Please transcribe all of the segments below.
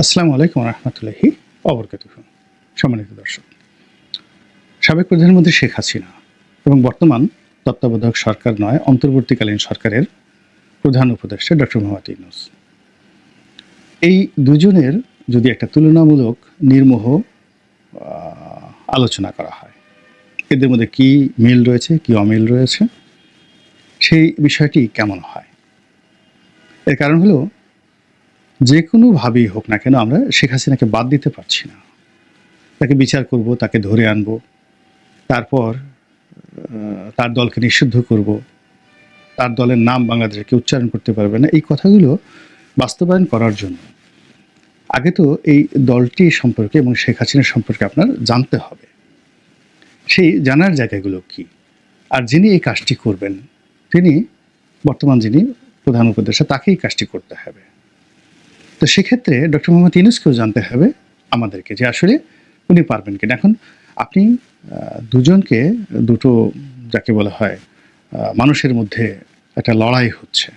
আসসালামু আলাইকুম রহমতুল্লাহি অবরকাতুহু। সম্মানিত দর্শক, সাবেক প্রধানমন্ত্রী শেখ হাসিনা এবং বর্তমান তত্ত্বাবধায়ক সরকার নয় অন্তর্বর্তীকালীন সরকারের প্রধান উপদেষ্টা ডক্টর মোহাম্মদ ইউনূস, এই দুজনের যদি একটা তুলনামূলক নির্মোহ আলোচনা করা হয়, এদের মধ্যে কি মিল রয়েছে কি অমিল রয়েছে, সেই বিষয়টি কেমন হয়? এর কারণ হলো, যে কোনোভাবেই হোক না কেন আমরা শেখ হাসিনাকে বাদ দিতে পারছি না। তাকে বিচার করব, তাকে ধরে আনব, তারপর তার দলকে নিষিদ্ধ করব, তার দলের নাম বাংলাদেশে কেউ উচ্চারণ করতে পারবে না। এই কথাগুলো বাস্তবায়ন করার জন্য আগে তো এই দলটি সম্পর্কে এবং শেখ হাসিনা সম্পর্কে আপনার জানতে হবে। সেই জানার জায়গাগুলো কি, আর যিনি এই কাজটি করবেন তিনি বর্তমান যিনি প্রধান উপদেষ্টা, তাকেই কাজটি করতে হবে। তো সেক্ষেত্রে ডক্টর মোহাম্মদ ইউনূসকেও জানতে হবে আমাদেরকে যে আসলে উনি পারবেন কিনা। এখন আপনি দুজনকে দুটো যাকে বলা হয় মানুষের মধ্যে একটা লড়াই হচ্ছে,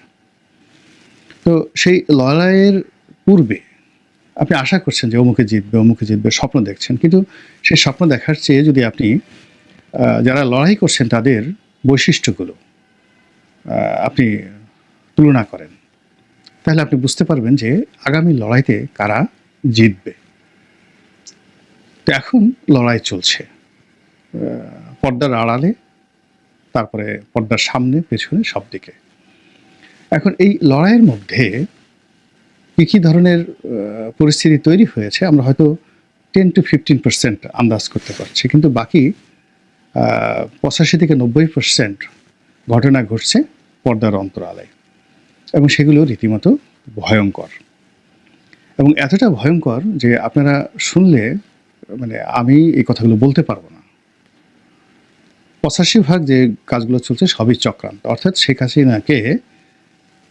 তো সেই লড়াইয়ের পূর্বে আপনি আশা করছেন যে অমুকে জিতবে অমুকে জিতবে, স্বপ্ন দেখছেন, কিন্তু সেই স্বপ্ন দেখার চেয়ে যদি আপনি যারা লড়াই করছেন তাদের বৈশিষ্ট্যগুলো আপনি তুলনা করেন, তাহলে আপনি বুঝতে পারবেন যে আগামী লড়াইতে কারা জিতবে। তো এখন লড়াই চলছে পর্দার আড়ালে, তারপরে পর্দার সামনে পেছনে সব দিকে। এখন এই লড়াইয়ের মধ্যে কী কী ধরনের পরিস্থিতি তৈরি হয়েছে আমরা হয়তো 10 to 15% আন্দাজ করতে পারছি, কিন্তু বাকি 85 থেকে 90% ঘটনা ঘটছে পর্দার অন্তরালে, এবং সেগুলো রীতিমতো ভয়ঙ্কর, এবং এতটা ভয়ঙ্কর যে আপনারা শুনলে মানে আমি এই কথাগুলো বলতে পারবো না। 85% যে কাজগুলো চলছে সবই চক্রান্ত, অর্থাৎ শেখ হাসিনাকে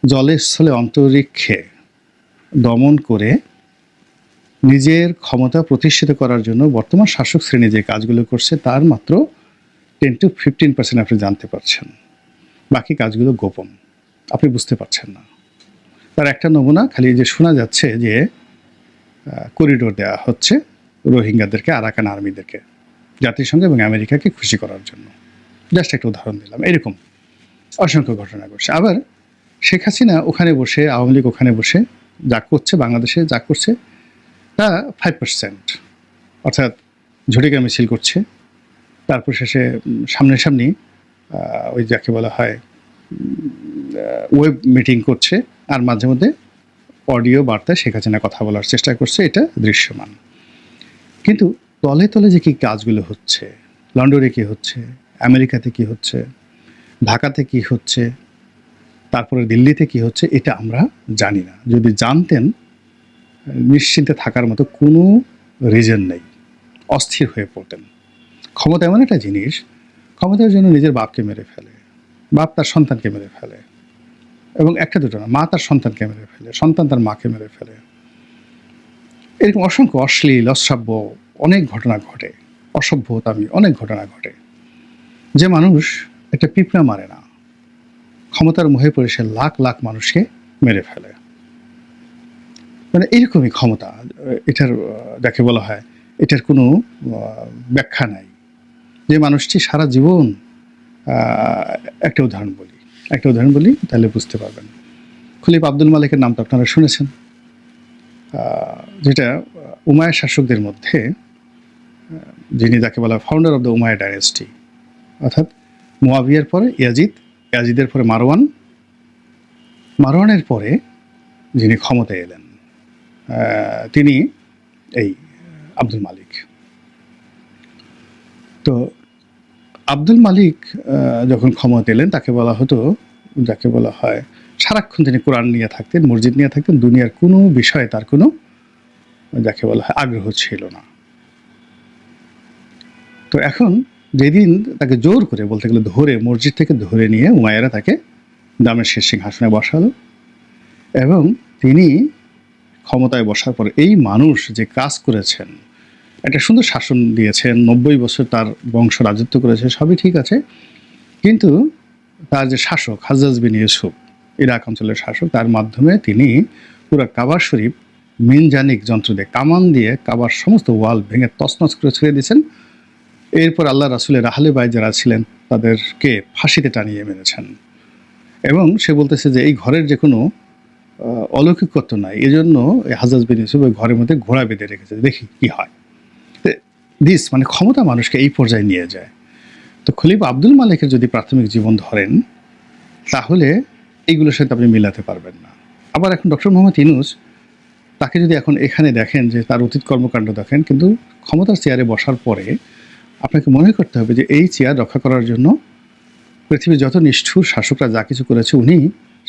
জলে স্থলে অন্তরিক্ষে দমন করে নিজের ক্ষমতা প্রতিষ্ঠিত করার জন্য বর্তমান শাসক শ্রেণী যে কাজগুলো করছে তার মাত্র 10 to 15% আপনি জানতে পারছেন, বাকি কাজগুলো গোপন, আপনি বুঝতে পারছেন না। তার একটা নমুনা খালি যে শোনা যাচ্ছে যে করিডোর দেওয়া হচ্ছে রোহিঙ্গাদেরকে, আরাকান আর্মিদেরকে, জাতিসংঘ এবং আমেরিকাকে খুশি করার জন্য। জাস্ট একটা উদাহরণ দিলাম। এরকম অসংখ্য ঘটনা ঘটছে। আবার শেখ হাসিনা ওখানে বসে, আওয়ামী লীগ ওখানে বসে যা করছে, বাংলাদেশে যা করছে তা 5%, অর্থাৎ ঝটিকা মিছিল করছে, তারপর শেষে সামনাসামনি ওই যাকে বলা হয় ওয়েব মিটিং করছে, আর মাঝে মধ্যে অডিও বার্তায় শেখ হাসিনা কথা বলার চেষ্টা করছে, এটা দৃশ্যমান। কিন্তু তলে তলে যে কি কাজগুলো হচ্ছে, লন্ডনে কি হচ্ছে, আমেরিকাতে কি হচ্ছে, ঢাকাতে কি হচ্ছে, তারপরে দিল্লিতে কি হচ্ছে, এটা আমরা জানি না। যদি জানতেন নিশ্চিন্তে থাকার মতো কোনো রিজন নেই, অস্থির হয়ে পড়তেন। ক্ষমতা এমন একটা জিনিস, ক্ষমতার জন্য নিজের বাপকে মেরে ফেলে, বাপ তার সন্তানকে মেরে ফেলে, এবং একটা দুটো না, মা তার সন্তানকে মেরে ফেলে, সন্তান তার মাকে মেরে ফেলে। এরকম অসংখ্য অশ্লীল অশ্রাব্য অনেক ঘটনা ঘটে, অসভ্যতামি অনেক ঘটনা ঘটে। যে মানুষ একটা পিঁপড়া মারে না, ক্ষমতার মোহে পড়ে সে লাখ লাখ মানুষকে মেরে ফেলে। মানে এইরকমই ক্ষমতা, এটার যাকে বলা হয় এটার কোনো ব্যাখ্যা নাই। যে মানুষটি সারা জীবন একটা উদাহরণ বলি তাহলে বুঝতে পারবেন। খলিফা আব্দুল মালিকের নাম তো আপনারা শুনেছেন, যেটা উমাইয়া শাসকদের মধ্যে যিনি যাকে বলা founder of the Umayyad dynasty, অর্থাৎ মুয়াবিয়ার পরে ইয়াজিদ, ইয়াজিদের পরে মারওয়ান, মারওয়ানের পরে যিনি ক্ষমতায় এলেন তিনি এই আব্দুল মালিক। তো আব্দুল মালিক যখন ক্ষমতা এলেন তাকে বলা হতো, যাকে বলা হয় সারাক্ষণ তিনি কোরআন নিয়ে থাকতেন, মসজিদ নিয়ে থাকতেন, দুনিয়ার কোনো বিষয়ে তার কোনো যাকে বলা হয় আগ্রহ ছিল না। তো এখন যেদিন তাকে জোর করে, বলতে গেলে ধরে, মসজিদ থেকে ধরে নিয়ে উমাইয়ারা তাকে দামেস্কের সিংহাসনে বসালো, এবং তিনি ক্ষমতায় বসার পর এই মানুষ যে কাজ করেছেন, একটা সুন্দর শাসন দিয়েছেন, 90 বছর তার বংশ রাজত্ব করেছে, সবই ঠিক আছে, কিন্তু তার যে শাসক হাজ্জাজ বিন ইউসুফ, ইরাক অঞ্চলের শাসক, তার মাধ্যমে তিনি পুরো কাবা শরীফ মিনজানিক যন্ত্র দিয়ে কামান দিয়ে কাবার সমস্ত ওয়াল ভেঙে তছনছ করে ছুঁড়ে দিয়েছেন। এরপর আল্লাহ রাসূলের আহলে বাইত যারা ছিলেন তাদেরকে ফাঁসিতে টানিয়ে মেরেছেন। এবং সে বলতেছে যে এই ঘরের যে কোনো অলৌকিকত্ব নাই, এজন্য হাজ্জাজ বিন ইউসুফ ওই ঘরের মধ্যে ঘোড়া বেঁধে রেখেছে, দেখি কি হয়। দিস মানে ক্ষমতা মানুষকে এই পর্যায়ে নিয়ে যায়। তো খলিফা আব্দুল মালিকের যদি প্রাথমিক জীবন ধরেন তাহলে এইগুলোর সাথে আপনি মিলাতে পারবেন না। আবার এখন ডক্টর মোহাম্মদ ইউনূস, তাকে যদি এখন এখানে দেখেন যে তার অতীত কর্মকাণ্ড দেখেন, কিন্তু ক্ষমতার চেয়ারে বসার পরে আপনাকে মনে করতে হবে যে এই চেয়ার রক্ষা করার জন্য পৃথিবীর যত নিষ্ঠুর শাসকরা যা কিছু করেছে উনি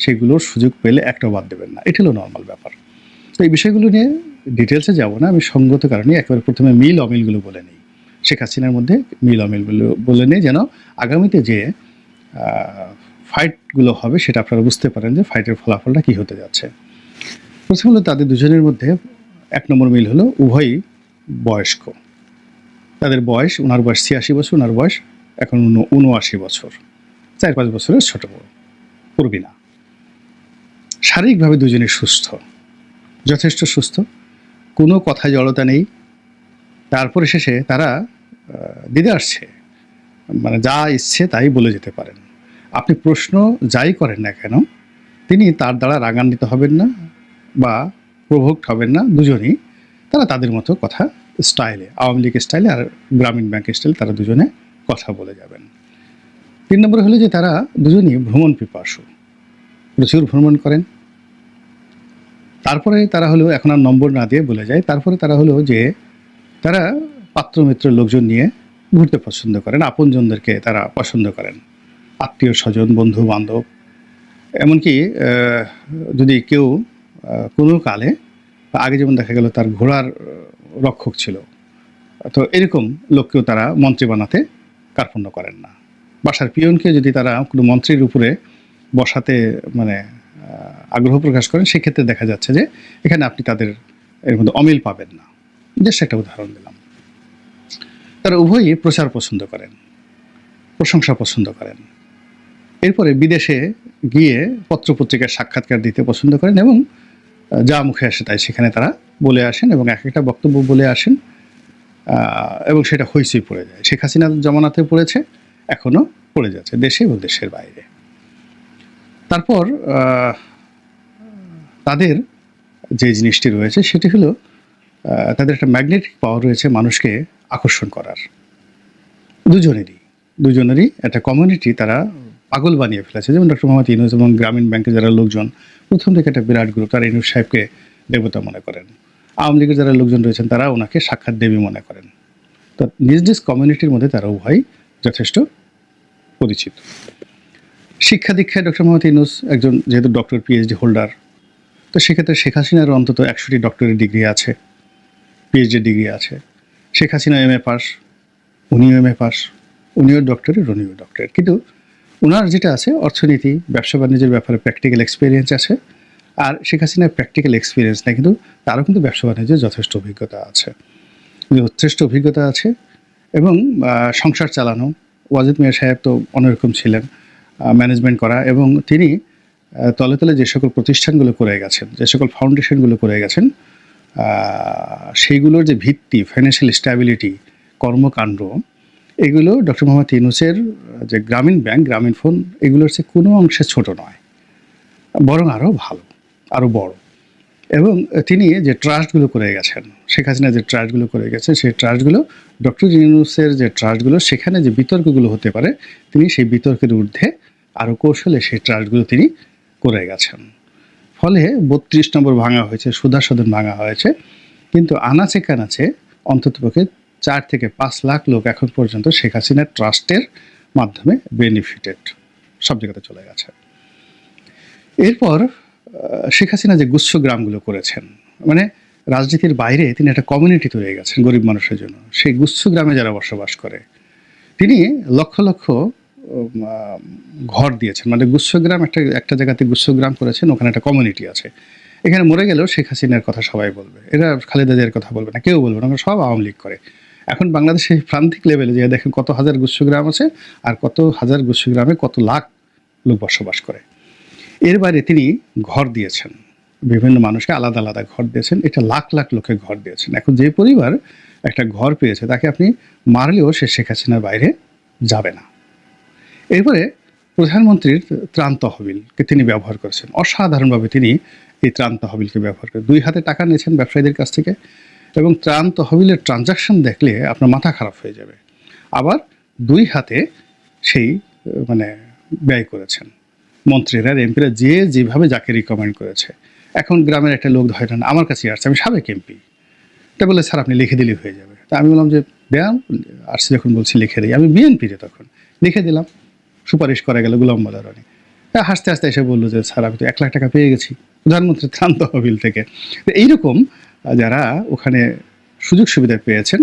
সেগুলোর সুযোগ পেলে একটাও বাদ দেবেন না। এটা হলো নর্মাল ব্যাপার। তো এই বিষয়গুলো নিয়ে ডিটেলসে যাব না, আমি সঙ্গত কারণে একেবারে প্রথমে মিল অমিলগুলো বলে নিই। শেখ হাসিনার মধ্যে মিল অমিলগুলো বলে নিই, যেন আগামীতে যে ফাইটগুলো হবে সেটা আপনারা বুঝতে পারেন যে ফাইটের ফলাফলটা কী হতে যাচ্ছে। প্রথম হলো তাদের দুজনের মধ্যে 1 নম্বর মিল হলো উভয়ই বয়স্ক। তাদের বয়স, ওনার বয়স 86 বছর, ওনার বয়স এখন 79 বছর, 4-5 বছরের ছোট বড় করবি না। শারীরিকভাবে দুজনেই সুস্থ, যথেষ্ট সুস্থ, কোনো কথায় জড়তা নেই। তারপরে শেষে তারা দিদে আসছে, মানে যা ইচ্ছে তাই বলে যেতে পারেন। আপনি প্রশ্ন যাই করেন না কেন তিনি তার দ্বারা রাগান্বিত হবেন না বা প্রভোক্ট হবেন না। দুজনেই তারা তাদের মতো কথা স্টাইলে, আওয়ামী লীগ স্টাইলে আর গ্রামীণ ব্যাংক স্টাইলে তারা দুজনে কথা বলে যাবেন। 3 নম্বর হলো যে তারা দুজনই ভ্রমণ পিপাসু, প্রচুর ভ্রমণ করেন। তারপরে তারা হলো, এখন আর নম্বর না দিয়ে বলে যায়, তারপরে তারা হলো যে তারা পাত্রমিত্র লোকজন নিয়ে ঘুরতে পছন্দ করেন, আপনজনদেরকে তারা পছন্দ করেন, আত্মীয় স্বজন, বন্ধু বান্ধব। এমনকি যদি কেউ কোনো কালে, আগে যেমন দেখা গেল তার ঘোড়ার রক্ষক ছিল, তো এরকম লোককেও তারা মন্ত্রী বানাতে কার্পণ্য করেন না। বাসার পিয়নকে যদি তারা কোনো মন্ত্রীর উপরে বসাতে মানে আগ্রহ প্রকাশ করেন, সেক্ষেত্রে দেখা যাচ্ছে যে এখানে আপনি তাদের এর মধ্যে অমিল পাবেন না। জাস্ট একটা উদাহরণ দিলাম। তারা উভয়ই প্রচার পছন্দ করেন, প্রশংসা পছন্দ করেন। এরপরে বিদেশে গিয়ে পত্রপত্রিকার সাক্ষাৎকার দিতে পছন্দ করেন এবং যা মুখে আসে তাই সেখানে তারা বলে আসেন এবং এক একটা বক্তব্য বলে আসেন, এবং সেটা হইচই পড়ে যায়। শেখ হাসিনার জমানাতে পড়েছে, এখনও পড়ে যাচ্ছে দেশে এবং দেশের বাইরে। তারপর তাদের যে জিনিসটি রয়েছে সেটি হলো তাদের একটা ম্যাগনেটিক পাওয়ার রয়েছে মানুষকে আকর্ষণ করার। দুজনেরই একটা কমিউনিটি তারা পাগল বানিয়ে ফেলেছে। যেমন ডক্টর মোহাম্মদ ইউনূস এবং গ্রামীণ ব্যাংকের যারা লোকজন প্রথম থেকে একটা বিরাট গ্রুপ, তারা ইউনূস সাহেবকে দেবতা মনে করেন। আওয়ামী লীগের যারা লোকজন রয়েছেন তারা ওনাকে সাক্ষাৎ দেবী মনে করেন। তো নিজ নিজ কমিউনিটির মধ্যে তারা উভয় যথেষ্ট পরিচিত। শিক্ষা দীক্ষায় ডক্টর মোহাম্মদ ইউনূস একজন যেহেতু ডক্টর পিএইচডি হোল্ডার, তো সেক্ষেত্রে শেখ হাসিনার অন্তত 100টি ডক্টরের ডিগ্রি আছে, পিএইচডি ডিগ্রি আছে। শেখ হাসিনা MA পাস, উনিও MA পাস, উনিও ডক্টরেট, উনিও ডক্টরেট। কিন্তু ওনার যেটা আছে অর্থনীতি, ব্যবসা বাণিজ্যের ব্যাপারে প্র্যাকটিক্যাল এক্সপিরিয়েন্স আছে। আর শেখ হাসিনার প্র্যাকটিক্যাল এক্সপিরিয়েন্স নেই, কিন্তু তারও কিন্তু ব্যবসা বাণিজ্যের যথেষ্ট অভিজ্ঞতা আছে এবং সংসার চালানো। ওয়াজেদ মিয়া সাহেব তো অন্যরকম ছিলেন, ম্যানেজমেন্ট করা, এবং তিনি তলে তলে যে সকল প্রতিষ্ঠানগুলো করে গেছেন, যে সকল ফাউন্ডেশনগুলো করে গেছেন, সেইগুলোর যে ভিত্তি, ফাইন্যান্সিয়াল স্ট্যাবিলিটি, কর্মকাণ্ড, এগুলো ডক্টর মোহাম্মদ ইউনূসের যে গ্রামীণ ব্যাংক, গ্রামীণ ফোন, এগুলোর চেয়ে কোনো অংশে ছোট নয়, বরং আরও ভালো, আরও বড়। এবং তিনি যে ট্রাস্টগুলো করে গেছেন, শেখ হাসিনা যে ট্রাস্টগুলো করে গেছেন, সেই ট্রাস্টগুলো ডক্টর ইউনূসের যে ট্রাস্টগুলো, সেখানে যে বিতর্কগুলো হতে পারে তিনি সেই বিতর্কের ঊর্ধ্বে আরও কৌশলে সেই ট্রাস্টগুলো তিনি করে গেছেন। ফলে 32 নম্বর ভাঙা হয়েছে, সুধা সদন ভাঙা হয়েছে, কিন্তু আনাচে কানাচে অন্ততপক্ষে 4 থেকে 5 লাখ লোক এখন পর্যন্ত শেখ হাসিনার ট্রাস্টের মাধ্যমে বেনিফিটেড, সব জায়গাতে চলে গেছে। এরপর শেখ হাসিনা যে গুচ্ছ গ্রামগুলো করেছেন, মানে রাজনীতির বাইরে তিনি একটা কমিউনিটি তৈরি গেছেন গরিব মানুষের জন্য। সেই গুচ্ছ গ্রামে যারা বসবাস করে তিনি লক্ষ লক্ষ ঘর দিয়েছেন। মানে গুচ্ছগ্রাম একটা জায়গাতে গুচ্ছগ্রাম করেছেন, ওখানে একটা কমিউনিটি আছে। এখানে মরে গেলেও শেখ হাসিনার কথা সবাই বলবে, এরা খালেদা জিয়ার কথা বলবে না, কেউ বলবে না, সব আওয়ামী লীগ করে। এখন বাংলাদেশে প্রান্তিক লেভেলে যে দেখেন কত হাজার গুচ্ছগ্রাম আছে, আর কত হাজার গুচ্ছগ্রামে কত লাখ লোক বসবাস করে। এর বাইরে তিনি ঘর দিয়েছেন, বিভিন্ন মানুষকে আলাদা আলাদা ঘর দিয়েছেন। এটা লাখ লাখ লোকের ঘর দিয়েছেন। এখন যে পরিবার একটা ঘর পেয়েছে তাকে আপনি মারলেও সে শেখ হাসিনার বাইরে যাবে না। এরপরে প্রধানমন্ত্রীর ত্রাণ তহবিলকে তিনি ব্যবহার করেছেন অসাধারণভাবে। তিনি এই ত্রাণ তহবিলকে ব্যবহার করে 2 হাতে টাকা নিয়েছেন ব্যবসায়ীদের কাছ থেকে, এবং ত্রাণ তহবিলের ট্রানজাকশন দেখলে আপনার মাথা খারাপ হয়ে যাবে। আবার 2 হাতে সেই মানে ব্যয় করেছেন। মন্ত্রীরা এমপিরা যে যেভাবে যাকে রিকমেন্ড করেছে। এখন গ্রামের একটা লোক ধরেন আমার কাছে আসছে, আমি সাবেক এমপি, তা বলে স্যার আপনি লিখে দিলেই হয়ে যাবে। তা আমি বললাম যে দেন, আসছে যখন বলছি লিখে দিই, আমি বিএনপিতে তখন লিখে দিলাম, সুপারিশ করা গেল গোলাম মোল্লা রনি। হাসতে হাসতে এসে বললো যে স্যার আমি তো 1 লাখ টাকা পেয়ে গেছি প্রধানমন্ত্রীর ত্রাণ তহবিল থেকে। তো এইরকম যারা ওখানে সুযোগ সুবিধা পেয়েছেন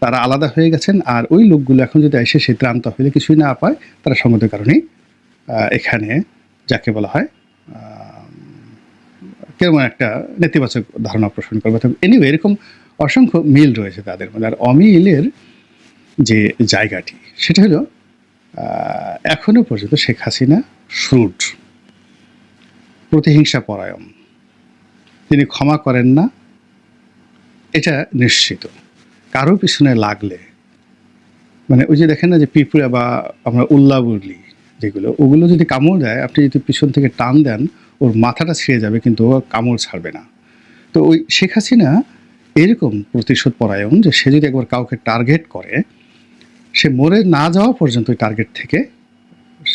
তারা আলাদা হয়ে গেছেন, আর ওই লোকগুলো এখন যদি এসে সেই ত্রাণ তহবিলে কিছুই না পায় তারা সঙ্গত কারণেই এখানে যাকে বলা হয় কেমন একটা নেতিবাচক ধারণা পোষণ করবে। এনিওয়ে এরকম অসংখ্য মিল রয়েছে তাদের মধ্যে। আর অমিলের যে জায়গাটি সেটা হলো এখনো পর্যন্ত শেখ হাসিনা শ্রুড, প্রতিহিংসা পরায়ণ, তিনি ক্ষমা করেন না, এটা নিশ্চিত। কারো পিছনে লাগলে মানে ওই যে দেখেন না যে পিঁপড়া বা আমরা উল্লা বলি যেগুলো, ওগুলো যদি কামড় দেয় আপনি যদি পিছন থেকে টান দেন ওর মাথাটা ছিঁড়ে যাবে কিন্তু ও কামড় ছাড়বে না। তো ওই শেখ হাসিনা এরকম প্রতিশোধ পরায়ণ যে সে যদি একবার কাউকে টার্গেট করে সে মরে না যাওয়া পর্যন্ত ওই টার্গেট থেকে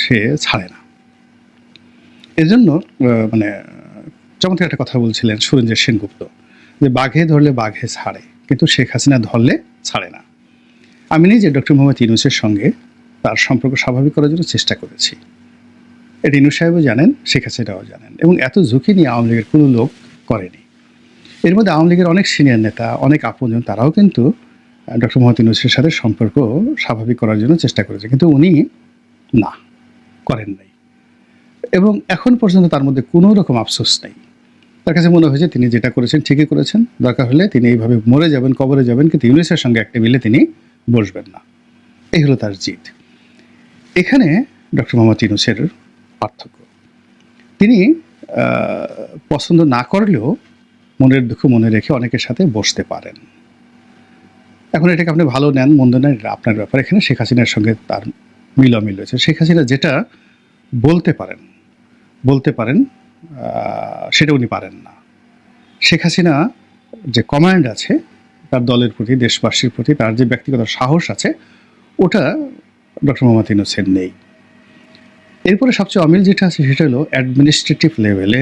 সে ছাড়ে না। এজন্য মানে চমৎকার একটা কথা বলছিলেন সুরেন্দ্র সেনগুপ্ত যে বাঘে ধরলে বাঘে ছাড়ে, কিন্তু শেখ হাসিনা ধরলে ছাড়ে না। আমি নিজে ডক্টর মোহাম্মদ ইউনূসের সঙ্গে তার সম্পর্ক স্বাভাবিক করার জন্য চেষ্টা করেছি। এটা ইউনূস সাহেবও জানেন, শেখ হাসিনাও জানেন, এবং এত ঝুঁকি নিয়ে আওয়ামী লীগের কোনো লোক করেনি। এর মধ্যে আওয়ামী লীগের অনেক সিনিয়র নেতা, অনেক আপনজন, তারাও কিন্তু ডক্টর মোহাম্মদ ইউনূসের সাথে সম্পর্ক স্বাভাবিক করার জন্য চেষ্টা করেছে, কিন্তু উনি না করেন নাই। এবং এখন পর্যন্ত তার মধ্যে কোনো রকম আফসোস নেই। তার কাছে মনে হয়েছে তিনি যেটা করেছেন ঠিকই করেছেন, দরকার হলে তিনি এইভাবে মরে যাবেন, কবরে যাবেন, কিন্তু ইউনূসের সঙ্গে একটা মিলে তিনি বসবেন না। এই হলো তার জিদ। এখানে ডক্টর মোহাম্মদ ইউনূসের পার্থক্য, তিনি পছন্দ না করলেও মনের দুঃখ মনে রেখে অনেকের সাথে বসতে পারেন। এখন এটাকে আপনি ভালো নেন মন্দ নেন এটা আপনার ব্যাপার। এখানে শেখ হাসিনার সঙ্গে তার মিলামিল রয়েছে। শেখ হাসিনা যেটা বলতে পারেন সেটা উনি পারেন না। শেখ হাসিনা যে কমান্ড আছে তার দলের প্রতি, দেশবাসীর প্রতি তার যে ব্যক্তিগত সাহস আছে ওটা ডক্টর মোহাম্মদ ইউনূসের নেই। এরপরে সবচেয়ে অমিল যেটা আছে সেটা হলো অ্যাডমিনিস্ট্রেটিভ লেভেলে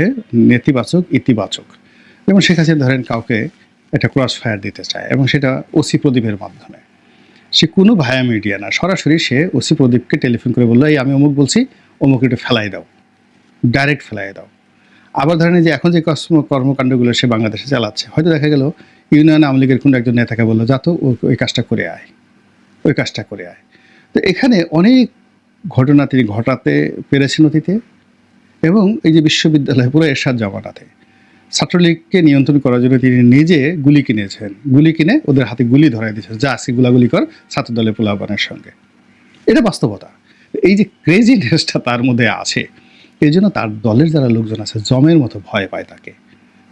নেতিবাচক ইতিবাচক। যেমন শেখ হাসিনা ধরেন কাউকে একটা ক্রস ফায়ার দিতে চায় এবং সেটা ওসি প্রদীপের মাধ্যমে, সে কোনো ভায়া মিডিয়া না, সরাসরি সে ওসি প্রদীপকে টেলিফোন করে বললো এই আমি অমুক বলছি, অমুক একটু ফেলাই দাও, ডাইরেক্ট ফেলাই দাও। আবার ধরেন যে এখন যে কর্মকাণ্ডগুলো সে বাংলাদেশে চালাচ্ছে, হয়তো দেখা গেল ইউনিয়ন আওয়ামী লীগের কোনো একজন নেতাকে বললো যা তো ওই কাজটা করে আয়, ওই কাজটা করে আয়। তো এখানে অনেক ঘটনা তিনি ঘটাতে পেরেছেন অতীতে, এবং এই যে বিশ্ববিদ্যালয় পুরো এরশাদ জামানাতে ছাত্রলীগকে নিয়ন্ত্রণ করার জন্য তিনি নিজে গুলি কিনেছেন, গুলি কিনে ওদের হাতে গুলি ধরাই দিয়েছেন, যা আজকে গুলাগুলি কর ছাত্র দলের পোলাপানের সঙ্গে। এটা বাস্তবতা। এই যে ক্রেজিনেসটা তার মধ্যে আছে, এই জন্য তার দলের যারা লোকজন আছে জমের মতো ভয় পায় তাকে,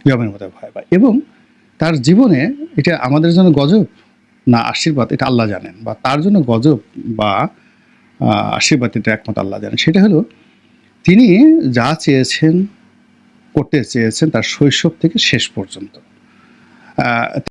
জমের মতো ভয় পায়। এবং তার জীবনে এটা আমাদের জন্য গজব না আশীর্বাদ এটা আল্লাহ জানেন, বা তার জন্য গজব বা আশীর্বাদ এটা একমত আল্লাহ জানেন। সেটা হলো তিনি যা চেয়েছেন করতে চেয়েছেন তার শৈশব থেকে শেষ পর্যন্ত।